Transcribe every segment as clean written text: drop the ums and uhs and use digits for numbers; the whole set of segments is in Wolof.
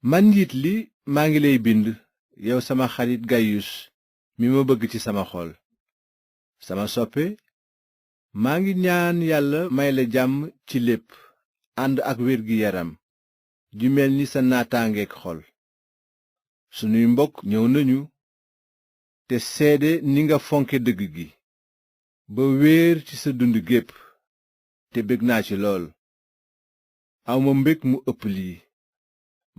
man njiit li maa ngi lay bind yow sama xarit gayus mi ma bëgg ci sama xol sama soppe maa ngi ñaan yàlla may la jàmm ci lépp ànd ak wér gi yaram ju mel ni sa naataangeek xol sunuy mbokk ñëw nañu te seede ni nga fonke dëgg gi ba wéer ci sa dund gépp te bég naa ci lool awma mbég mu ëpp lii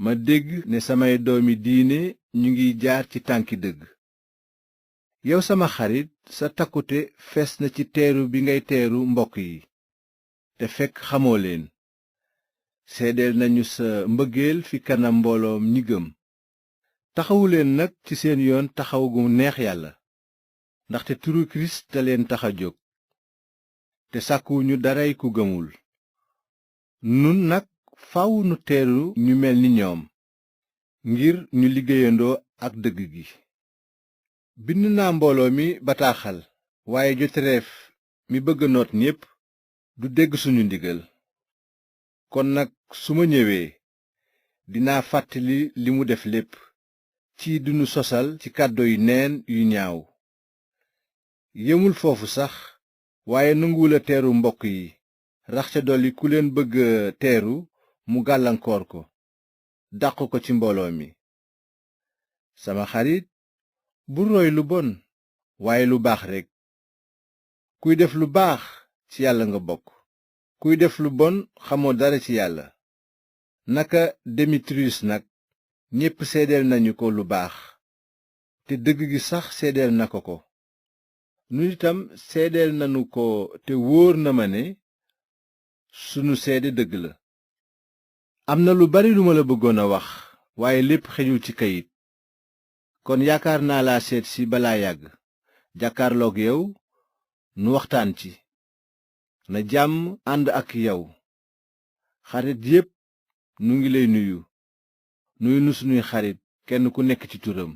ma dégg ne samay doomi diine ñu ngi jaar ci tànki dëgg yow sama xarit sa takkute fees na ci teeru bi ngay teeru mbokk yi te fekk xamoo leen seedeel nañu sa mbëggeel fi kanam mbooloom ñi gëm taxawuleen nag ci seen yoon taxaw gu neex yàlla ndaxte turu kirist da leen tax a jóg te sàkkuwuñu daray ku gëmul nun nag faw nu teeru ñu mel ni ñoom ngir ñu liggéeyandoo ak dëgg gi bind naa mbooloo mi bataaxal waaye Jotereef mi bëgg noot ñépp du dégg suñu ndigal kon nag su ma ñëwee dinaa fàttali li mu def lépp ci dinu sosal ci kàddu neen yu ñaaw yemul foofu sax waaye nanguwula teeru mbokk yi rax ca dolli ku leen bëgg teeru mu gàllankoor ko dàq ko ci mbooloo mi sama xarit bul roy lu bon waaye lu baax rekk kuy def lu baax ci yàlla nga bokk kuy def lu bon xamoo dara ci yàlla naka Demetrius nag ñépp seedeel nañu ko lu baax te dëgg gi sax seedeel na ko nun itam seedeel nanu ko te wóor na ma ne sunu seede dëgg la am na lu bari lu ma la bëggoon a wax waaye lépp xejul ci kayit kon yaakaar naa laa seet si balaa yàgg jàkkaarloog yow nu waxtaan ci na jàmm ànd ak yow xarit yépp nu ngi lay nuyu nu sunuy xarit kenn ku nekk ci turam